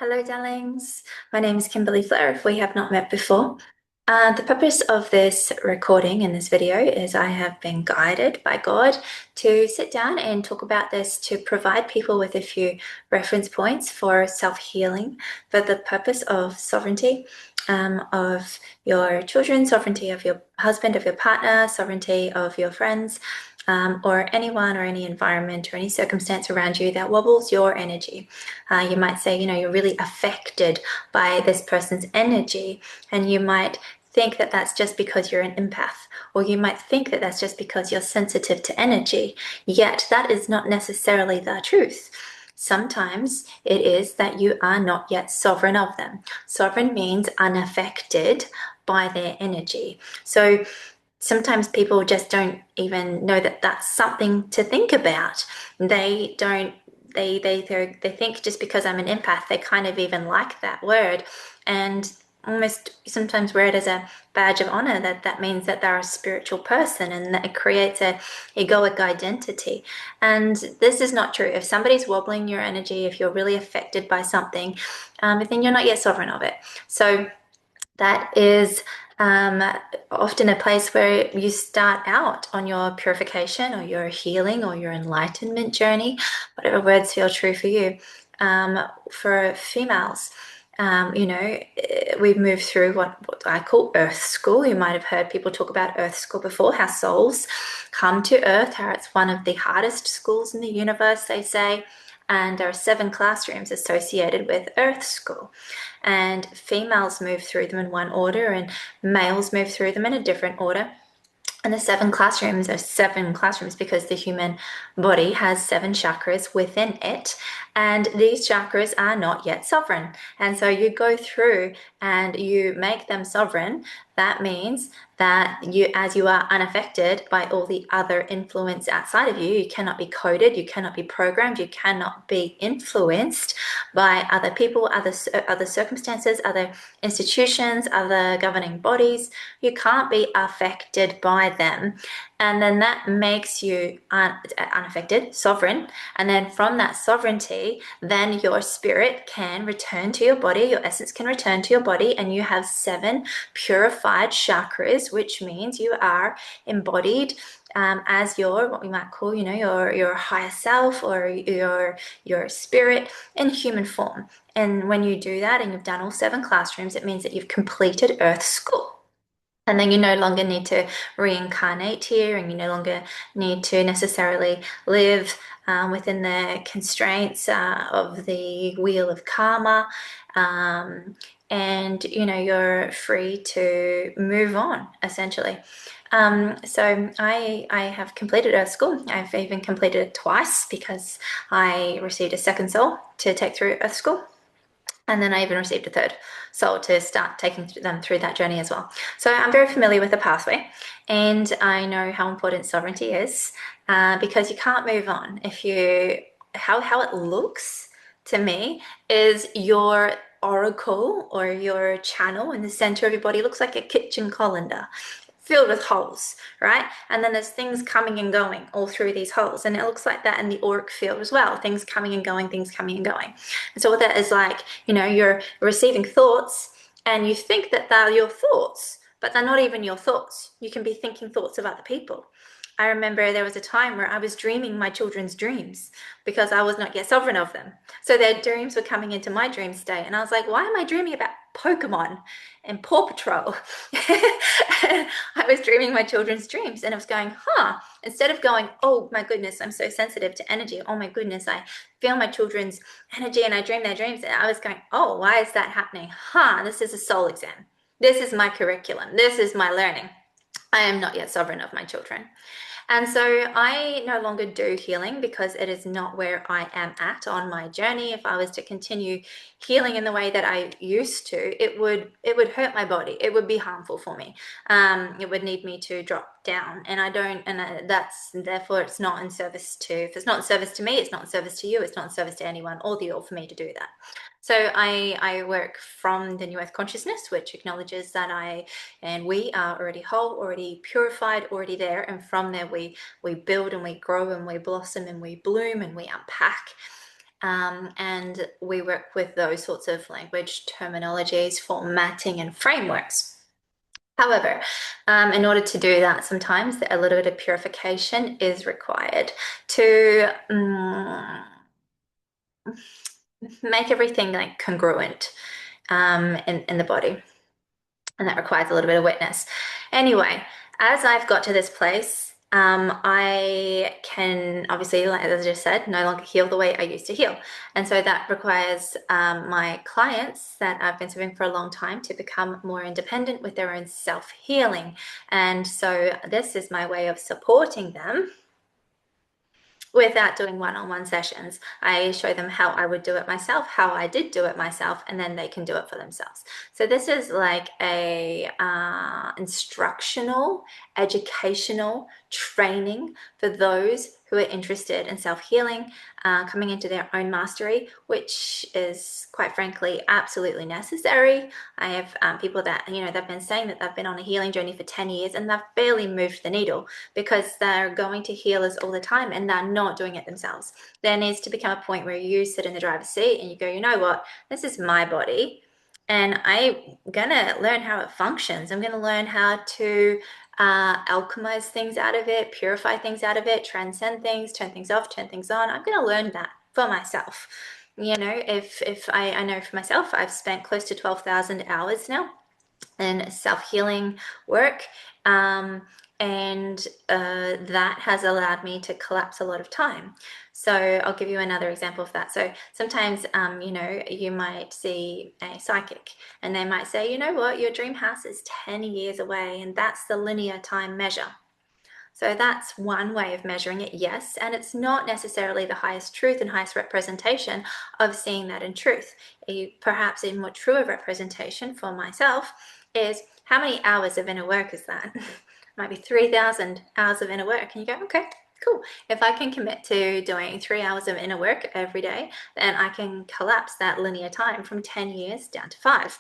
Hello, darlings. My name is Kimberly Flair, if we have not met before. The purpose of this recording in this video is I have been guided by God to sit down and talk about this to provide people with a few reference points for self-healing for the purpose of sovereignty of your children, sovereignty of your husband, of your partner, sovereignty of your friends, or anyone or any environment or any circumstance around you that wobbles your energy. You might say, you're really affected by this person's energy, and you might think that that's just because you're an empath, or you might think that that's just because you're sensitive to energy, yet that is not necessarily the truth. Sometimes it is that you are not yet sovereign of them. Sovereign means unaffected by their energy. So sometimes people just don't even know that that's something to think about. They don't, they think just because I'm an empath, they kind of even like that word and almost sometimes wear it as a badge of honor, that means that they're a spiritual person, and that it creates a egoic identity. And this is not true. If somebody's wobbling your energy, if you're really affected by something, then you're not yet sovereign of it. So that is often a place where you start out on your purification or your healing or your enlightenment journey, whatever words feel true for you. For females, we've moved through what I call Earth School. You might have heard people talk about Earth School before, how souls come to Earth, how it's one of the hardest schools in the universe, they say. And there are 7 classrooms associated with Earth School. And females move through them in one order, and males move through them in a different order. And the 7 classrooms are 7 classrooms because the human body has 7 chakras within it, and these chakras are not yet sovereign. And so you go through and you make them sovereign. That means that you, as you are unaffected by all the other influence outside of you, you cannot be coded, you cannot be programmed, you cannot be influenced by other people, other circumstances, other institutions, other governing bodies. You can't be affected by them. And then that makes you unaffected, sovereign. And then from that sovereignty, then your spirit can return to your body, your essence can return to your body, and you have 7 purified chakras, which means you are embodied as your, what we might call, your higher self, or your spirit in human form. And when you do that and you've done all 7 classrooms, it means that you've completed Earth School. And then you no longer need to reincarnate here, and you no longer need to necessarily live within the constraints of the wheel of karma. And you're free to move on, essentially. So I have completed Earth School. I've even completed it twice because I received a second soul to take through Earth School. And then I even received a third soul to start taking them through that journey as well. So I'm very familiar with the pathway, and I know how important sovereignty is because you can't move on if you, how it looks to me is your oracle or your channel in the center of your body looks like a kitchen colander filled with holes, right? And then there's things coming and going all through these holes. And it looks like that in the auric field as well, things coming and going, things coming and going. And so what that is like, you're receiving thoughts and you think that they're your thoughts, but they're not even your thoughts. You can be thinking thoughts of other people. I remember there was a time where I was dreaming my children's dreams because I was not yet sovereign of them. So their dreams were coming into my dream state. And I was like, why am I dreaming about Pokemon and Paw Patrol? I was dreaming my children's dreams, and I was going, instead of going, oh my goodness, I'm so sensitive to energy. Oh my goodness, I feel my children's energy and I dream their dreams. And I was going, oh, why is that happening? This is a soul exam. This is my curriculum. This is my learning. I am not yet sovereign of my children. And so I no longer do healing because it is not where I am at on my journey. If I was to continue healing in the way that I used to, it would hurt my body. It would be harmful for me. It would need me to drop down, and I don't. And that's therefore it's not in service to. If it's not in service to me, it's not in service to you. It's not in service to anyone or the all for me to do that. So I work from the New Earth consciousness, which acknowledges that we are already whole, already purified, already there. And from there we build and we grow and we blossom and we bloom and we unpack. And we work with those sorts of language terminologies, formatting, and frameworks. However, in order to do that, sometimes a little bit of purification is required to make everything like congruent in the body. And that requires a little bit of witness. Anyway, as I've got to this place, I can obviously, like as I just said, no longer heal the way I used to heal. And so that requires my clients that I've been serving for a long time to become more independent with their own self-healing. And so this is my way of supporting them without doing one-on-one sessions. I show them how I would do it myself, how I did do it myself, and then they can do it for themselves. So this is like a instructional, educational training for those who are interested in self-healing, coming into their own mastery, which is quite frankly absolutely necessary. I have people that, they've been saying that they've been on a healing journey for 10 years and they've barely moved the needle because they're going to healers all the time and they're not doing it themselves. There needs to become a point where you sit in the driver's seat and you go, you know what, this is my body and I'm gonna learn how it functions. I'm gonna learn how to alchemize things out of it, purify things out of it, transcend things, turn things off, turn things on. I'm gonna learn that for myself. If I know for myself, I've spent close to 12,000 hours now in self-healing work. And that has allowed me to collapse a lot of time. So I'll give you another example of that. So sometimes, you might see a psychic and they might say, you know what, your dream house is 10 years away, and that's the linear time measure. So that's one way of measuring it, yes, and it's not necessarily the highest truth and highest representation of seeing that in truth. Perhaps a more truer representation for myself is how many hours of inner work is that? Might be 3,000 hours of inner work. And you go, okay, cool. If I can commit to doing 3 hours of inner work every day, then I can collapse that linear time from 10 years down to 5.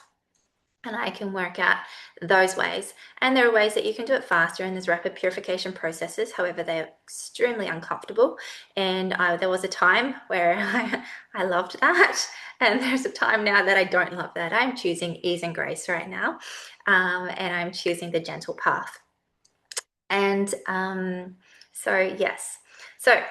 And I can work out those ways. And there are ways that you can do it faster, and there's rapid purification processes. However, they're extremely uncomfortable. And there was a time where I loved that. And there's a time now that I don't love that. I'm choosing ease and grace right now. And I'm choosing the gentle path. And yes. So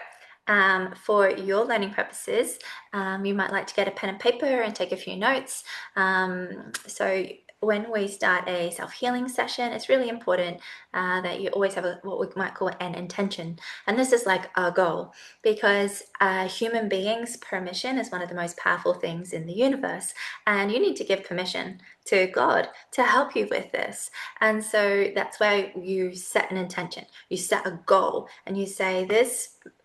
for your learning purposes, you might like to get a pen and paper and take a few notes. So when we start a self-healing session, it's really important that you always have what we might call an intention. And this is like a goal, because human beings' permission is one of the most powerful things in the universe. And you need to give permission to God to help you with this. And so that's where you set an intention. You set a goal and you say,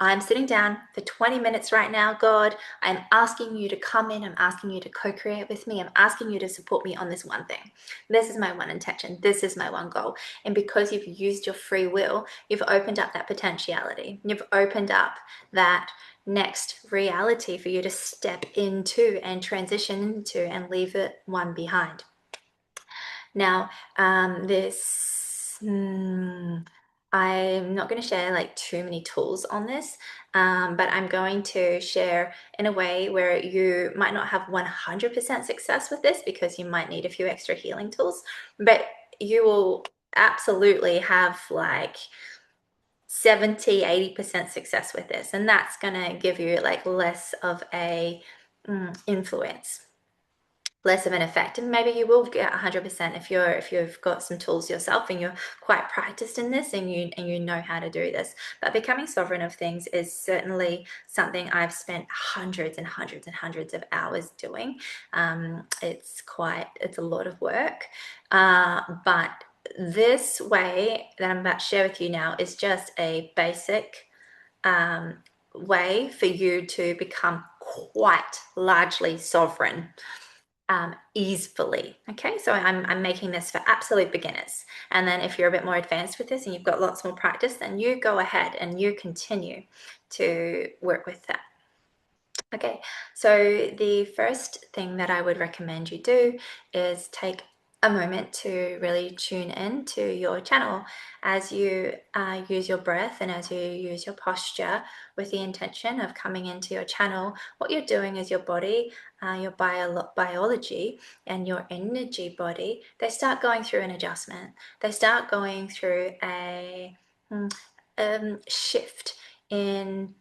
I'm sitting down for 20 minutes right now, God. I'm asking you to come in. I'm asking you to co-create with me. I'm asking you to support me on this one thing. This is my one intention. This is my one goal. And because you've used your free will, you've opened up that potentiality. You've opened up that next reality for you to step into and transition into and leave it one behind. Now, I'm not going to share like too many tools on this, but I'm going to share in a way where you might not have 100% success with this because you might need a few extra healing tools, but you will absolutely have like 70-80% success with this, and that's going to give you like less of a influence, less of an effect. And maybe you will get 100% if you've got some tools yourself and you're quite practiced in this and you know how to do this. But becoming sovereign of things is certainly something I've spent hundreds and hundreds and hundreds of hours doing. It's a lot of work, but this way that I'm about to share with you now is just a basic way for you to become quite largely sovereign easily. Okay, so I'm making this for absolute beginners. And then if you're a bit more advanced with this and you've got lots more practice, then you go ahead and you continue to work with that. Okay, so the first thing that I would recommend you do is take a moment to really tune in to your channel as you use your breath and as you use your posture with the intention of coming into your channel. What you're doing is your body, your biology and your energy body, they start going through an adjustment. They start going through a shift in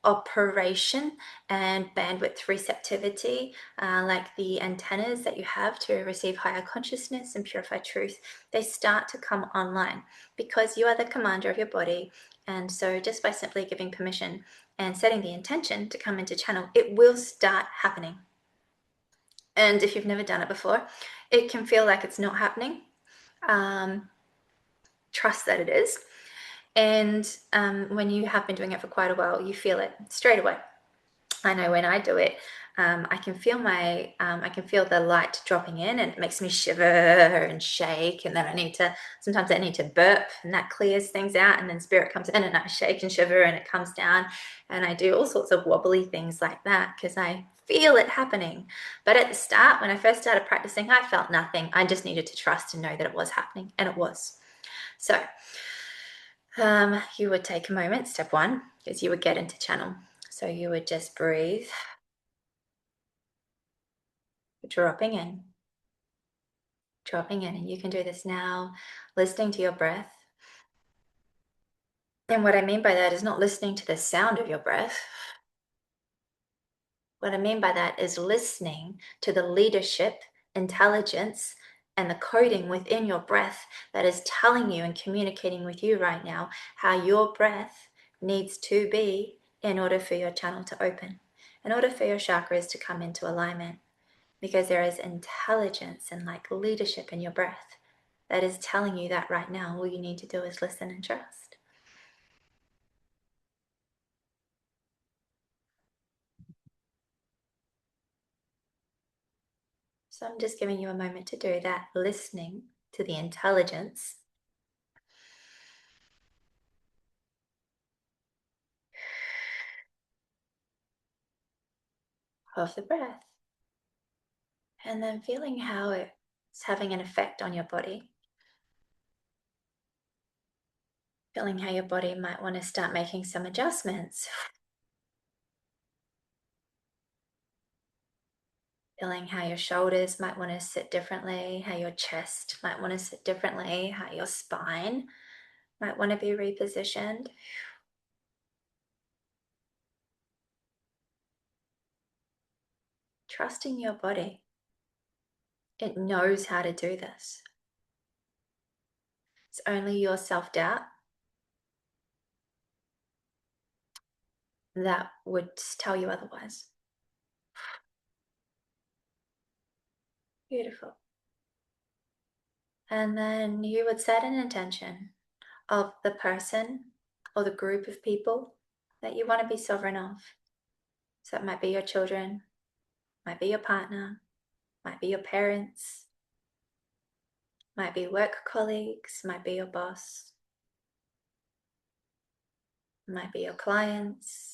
operation and bandwidth receptivity, like the antennas that you have to receive higher consciousness and purify truth, they start to come online because you are the commander of your body. And so just by simply giving permission and setting the intention to come into channel, it will start happening. And if you've never done it before, it can feel like it's not happening. Trust that it is. And when you have been doing it for quite a while, you feel it straight away. I know when I do it, I can feel I can feel the light dropping in, and it makes me shiver and shake. And then sometimes I need to burp, and that clears things out. And then spirit comes in, and I shake and shiver, and it comes down. And I do all sorts of wobbly things like that because I feel it happening. But at the start, when I first started practicing, I felt nothing. I just needed to trust and know that it was happening, and it was. So you would take a moment, step one, is you would get into channel. So you would just breathe, dropping in, and you can do this now, listening to your breath. And what I mean by that is not listening to the sound of your breath. What I mean by that is listening to the leadership, intelligence, and the coding within your breath that is telling you and communicating with you right now how your breath needs to be in order for your channel to open, in order for your chakras to come into alignment. Because there is intelligence and like leadership in your breath that is telling you that right now. All you need to do is listen and trust. So I'm just giving you a moment to do that, listening to the intelligence of the breath, and then feeling how it's having an effect on your body. Feeling how your body might want to start making some adjustments. Feeling how your shoulders might want to sit differently, how your chest might want to sit differently, how your spine might want to be repositioned. Trusting your body. It knows how to do this. It's only your self-doubt that would tell you otherwise. Beautiful. And then you would set an intention of the person or the group of people that you want to be sovereign of. So it might be your children, might be your partner, might be your parents, might be work colleagues, might be your boss, might be your clients,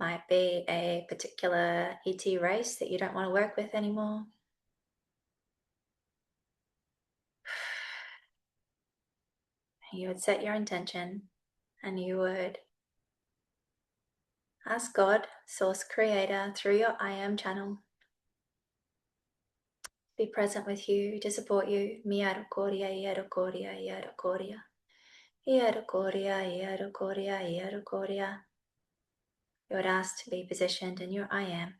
might be a particular ET race that you don't want to work with anymore. You would set your intention and you would ask God, Source Creator, through your I Am channel, be present with you, to support you. Miarukoria, Iarukoria, Iarukoria. Iarukoria, Iarukoria, Iarukoria. You would ask to be positioned in your I Am.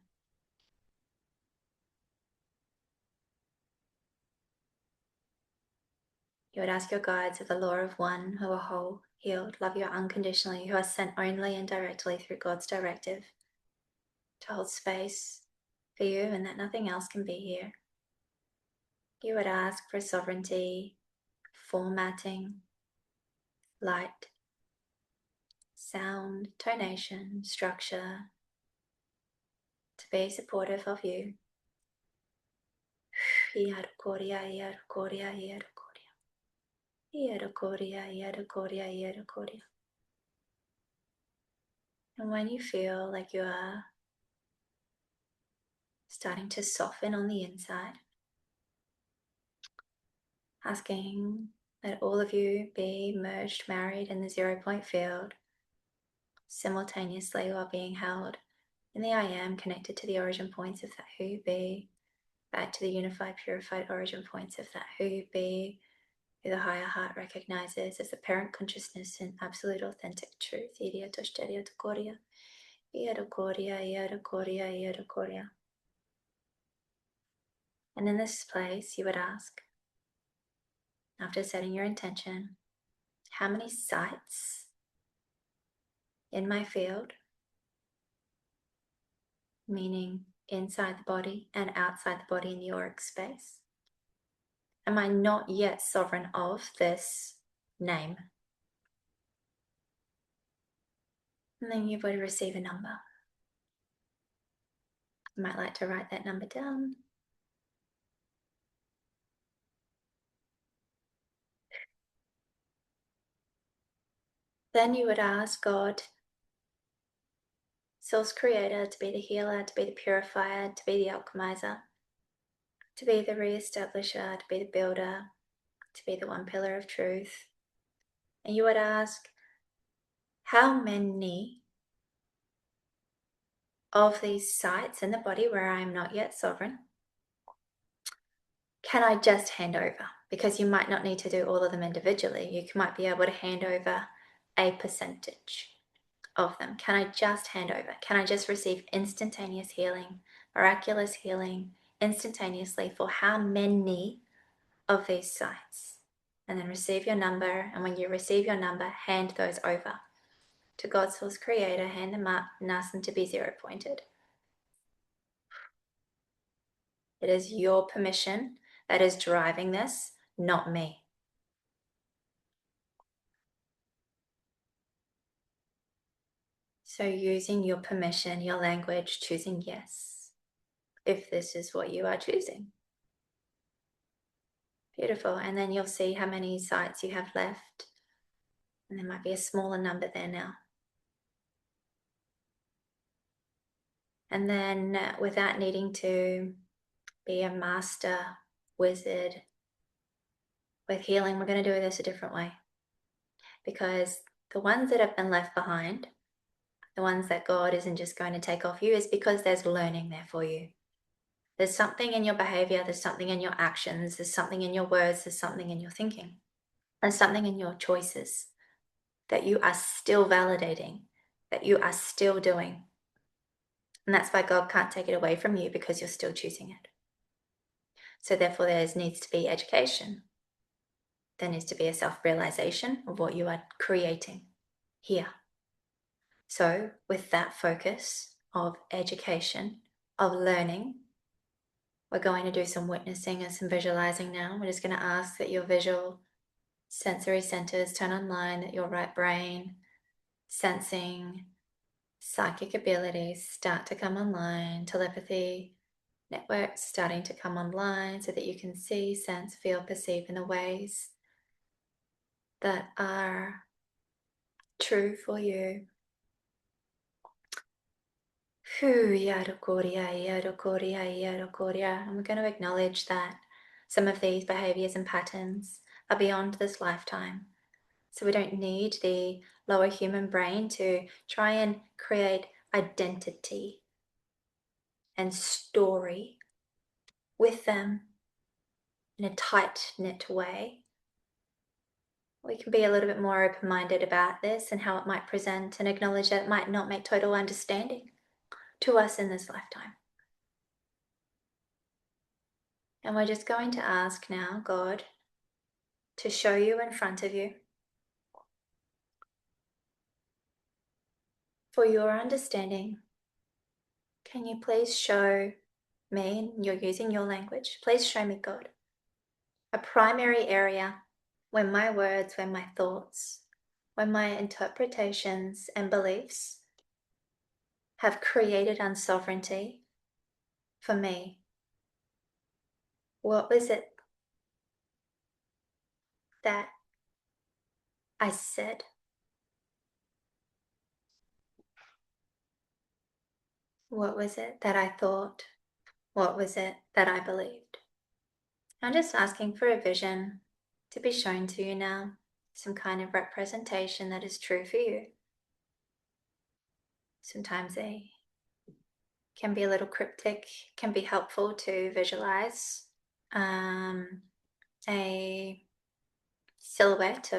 You would ask your guides of the law of one who are whole, healed, love you unconditionally, who are sent only and directly through God's directive to hold space for you and that nothing else can be here. You would ask for sovereignty, formatting, light, sound, tonation, structure, to be supportive of you. Iarukoria, Iarukoria, Iarukoria. Iarukoria, Iarukoria, Iarukoria. And when you feel like you are starting to soften on the inside, asking that all of you be merged, married in the 0 point field simultaneously while being held in the I am, connected to the origin points of that who you be, back to the unified, purified origin points of that who you be, who the higher heart recognizes as the parent consciousness in absolute authentic truth. And in this place, you would ask, after setting your intention, how many sites in my field, meaning inside the body and outside the body in the auric space, am I not yet sovereign of this name? And then you would receive a number. You might like to write that number down. Then you would ask God, Source Creator, to be the healer, to be the purifier, to be the alchemizer, to be the reestablisher, to be the builder, to be the one pillar of truth. And you would ask, how many of these sites in the body where I am not yet sovereign can I just hand over? Because you might not need to do all of them individually. You might be able to hand over a percentage of them. Can I just hand over? Can I just receive instantaneous healing, miraculous healing, instantaneously for how many of these sites? And then receive your number. And when you receive your number, hand those over to God's Source Creator, hand them up and ask them to be 0 pointed. It is your permission that is driving this, not me. So using your permission, your language, choosing yes, if this is what you are choosing. Beautiful. And then you'll see how many sites you have left. And there might be a smaller number there now. And then without needing to be a master wizard with healing, we're going to do this a different way. Because the ones that have been left behind, the ones that God isn't just going to take off you, is because there's learning there for you. There's something in your behavior, there's something in your actions, there's something in your words, there's something in your thinking, there's something in your choices that you are still validating, that you are still doing. And that's why God can't take it away from you, because you're still choosing it. So therefore there needs to be education. There needs to be a self-realization of what you are creating here. So with that focus of education, of learning, we're going to do some witnessing and some visualizing now. We're just going to ask that your visual sensory centers turn online, that your right brain, sensing, psychic abilities start to come online, telepathy networks starting to come online, so that you can see, sense, feel, perceive in the ways that are true for you. And we're going to acknowledge that some of these behaviors and patterns are beyond this lifetime. So we don't need the lower human brain to try and create identity and story with them in a tight-knit way. We can be a little bit more open-minded about this and how it might present, and acknowledge that it might not make total understanding to us in this lifetime. And we're just going to ask now God to show you in front of you, for your understanding. Can you please show me, and you're using your language, please show me, God, a primary area where my words, where my thoughts, where my interpretations and beliefs have created unsovereignty for me. What was it that I said? What was it that I thought? What was it that I believed? I'm just asking for a vision to be shown to you now, some kind of representation that is true for you. Sometimes they can be a little cryptic, can be helpful to visualize a silhouette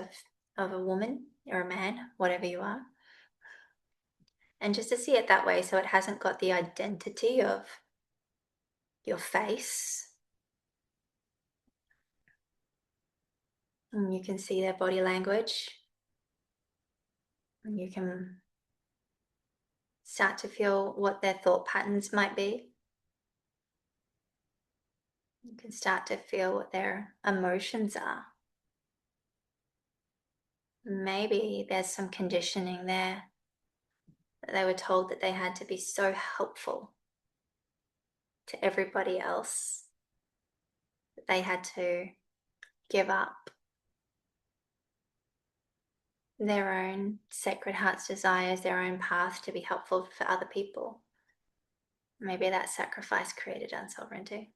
of a woman or a man, whatever you are, and just to see it that way, so it hasn't got the identity of your face. And you can see their body language, and you can start to feel what their thought patterns might be. You can start to feel what their emotions are. Maybe there's some conditioning there that they were told that they had to be so helpful to everybody else that they had to give up their own sacred heart's desires, their own path to be helpful for other people. Maybe that sacrifice created unsovereignty.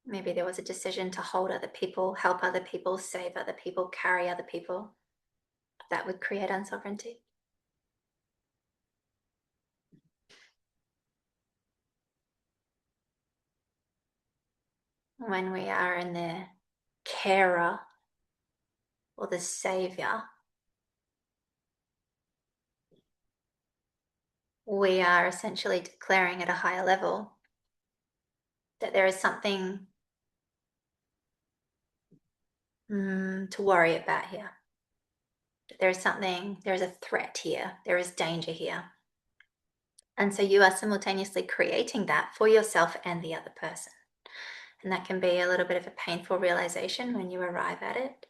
Maybe there was a decision to hold other people, help other people, save other people, carry other people. That would create unsovereignty. When we are in the carer or the savior, we are essentially declaring at a higher level that there is something to worry about here. There is something, there is a threat here, there is danger here. And so you are simultaneously creating that for yourself and the other person. And that can be a little bit of a painful realization when you arrive at it.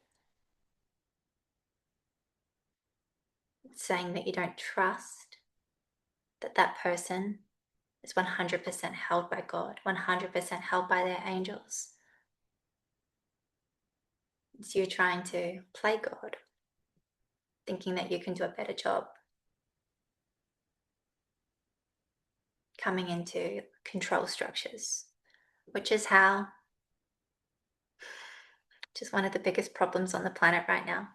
It's saying that you don't trust that that person is 100% held by God, 100% held by their angels. It's you trying to play God, thinking that you can do a better job, coming into control structures, which is one of the biggest problems on the planet right now.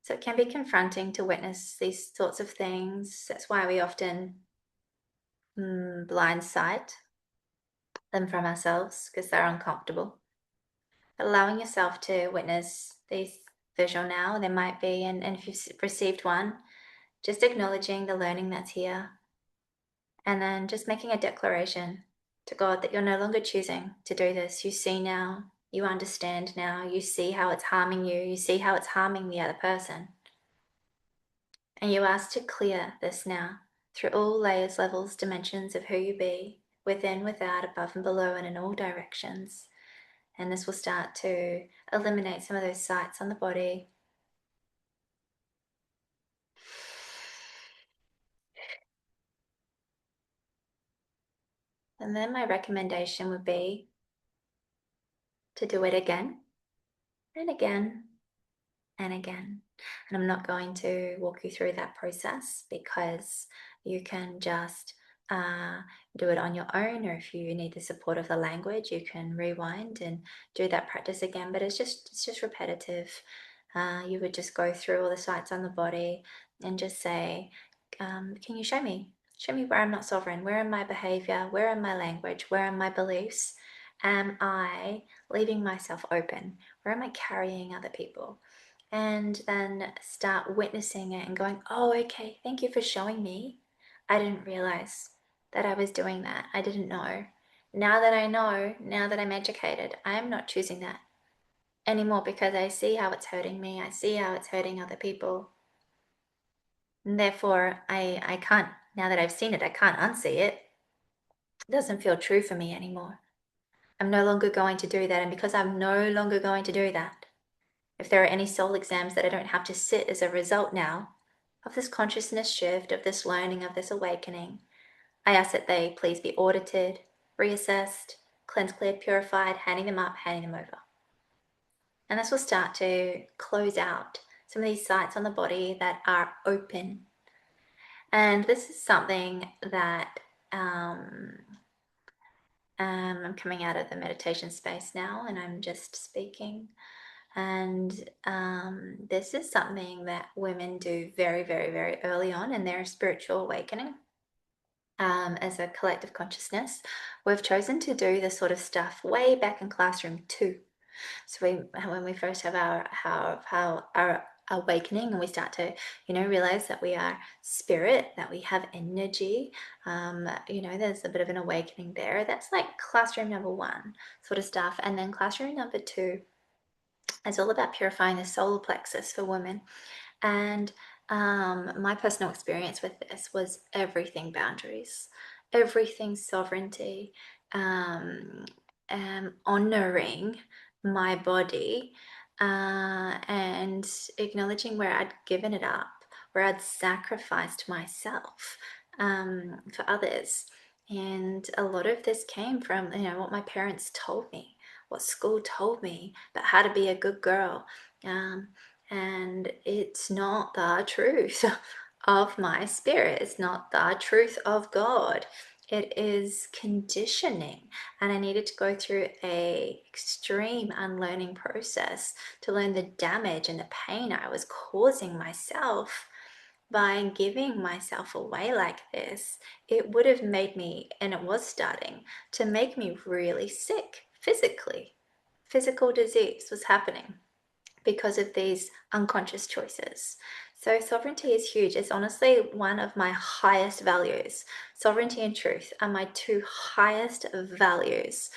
So it can be confronting to witness these sorts of things. That's why we often blindside them from ourselves, because they're uncomfortable. But allowing yourself to witness these visual now, there might be, and if you've received one, just acknowledging the learning that's here, and then just making a declaration to God that you're no longer choosing to do this. You see now, you understand now, you see how it's harming you, you see how it's harming the other person. And you ask to clear this now through all layers, levels, dimensions of who you be, within, without, above and below, and in all directions. And this will start to eliminate some of those sites on the body. And then my recommendation would be to do it again and again and again. And I'm not going to walk you through that process, because you can just do it on your own, or if you need the support of the language, you can rewind and do that practice again. But it's just repetitive. You would just go through all the sites on the body and just say, can you show me? Show me where I'm not sovereign. Where am my behavior? Where am my language? Where are my beliefs? Am I leaving myself open? Where am I carrying other people? And then start witnessing it and going, oh, okay, thank you for showing me. I didn't realize that I was doing that. I didn't know. Now that I know, now that I'm educated, I am not choosing that anymore, because I see how it's hurting me. I see how it's hurting other people. And therefore, I can't, now that I've seen it, I can't unsee it. It doesn't feel true for me anymore. I'm no longer going to do that. And because I'm no longer going to do that, if there are any soul exams that I don't have to sit as a result now of this consciousness shift, of this learning, of this awakening, I ask that they please be audited, reassessed, cleansed, cleared, purified, handing them up, handing them over. And this will start to close out some of these sites on the body that are open. And this is something that I'm coming out of the meditation space now and I'm just speaking. And this is something that women do very, very, very early on in their spiritual awakening. As a collective consciousness, we've chosen to do this sort of stuff way back in classroom too. So when we first have our awakening and we start to, realize that we are spirit, that we have energy, there's a bit of an awakening there. That's like classroom number one sort of stuff. And then classroom number two is all about purifying the solar plexus for women. And my personal experience with this was everything boundaries, everything sovereignty, um, honoring my body, and acknowledging where I'd given it up, where I'd sacrificed myself for others. And a lot of this came from, what my parents told me, what school told me about how to be a good girl. And it's not the truth of my spirit. It's not the truth of God. It is conditioning. And I needed to go through a extreme unlearning process to learn the damage and the pain I was causing myself by giving myself away like this. It would have made me, and it was starting to make me really sick physically. Physical disease was happening because of these unconscious choices. So sovereignty is huge. It's honestly one of my highest values. Sovereignty and truth are my two highest values.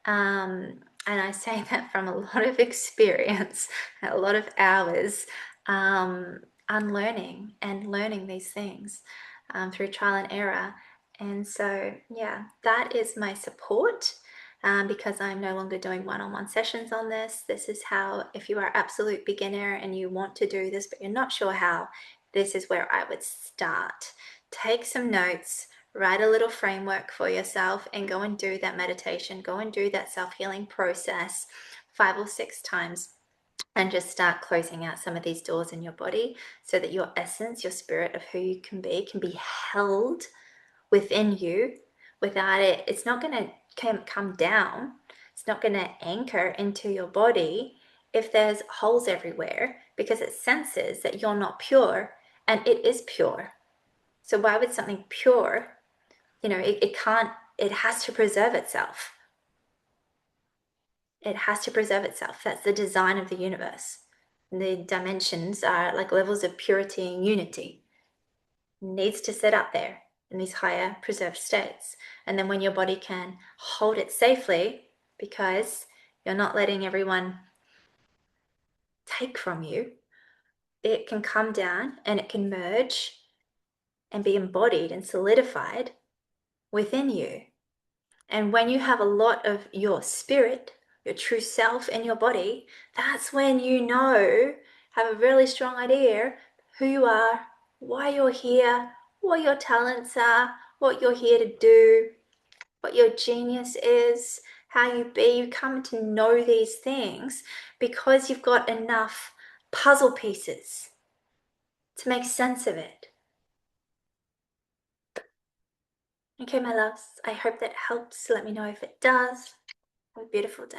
And I say that from a lot of experience, a lot of hours unlearning and learning these things through trial and error. And so, yeah, that is my support. Because I'm no longer doing one-on-one sessions on this. This is how, if you are absolute beginner and you want to do this, but you're not sure how, this is where I would start. Take some notes, write a little framework for yourself, and go and do that meditation. Go and do that self-healing process 5 or 6 times. And just start closing out some of these doors in your body so that your essence, your spirit of who you can be held within you. Without it, it's not going to come down. It's not going to anchor into your body if there's holes everywhere, because it senses that you're not pure, and it is pure. So why would something pure, it can't, it has to preserve itself. It has to preserve itself. That's the design of the universe. The dimensions are like levels of purity and unity. Needs to sit up there in these higher preserved states. And then when your body can hold it safely, because you're not letting everyone take from you, it can come down and it can merge and be embodied and solidified within you. And when you have a lot of your spirit, your true self in your body, that's when have a really strong idea who you are, why you're here, what your talents are, what you're here to do, what your genius is, how you be. You come to know these things because you've got enough puzzle pieces to make sense of it. Okay, my loves, I hope that helps. Let me know if it does. Have a beautiful day.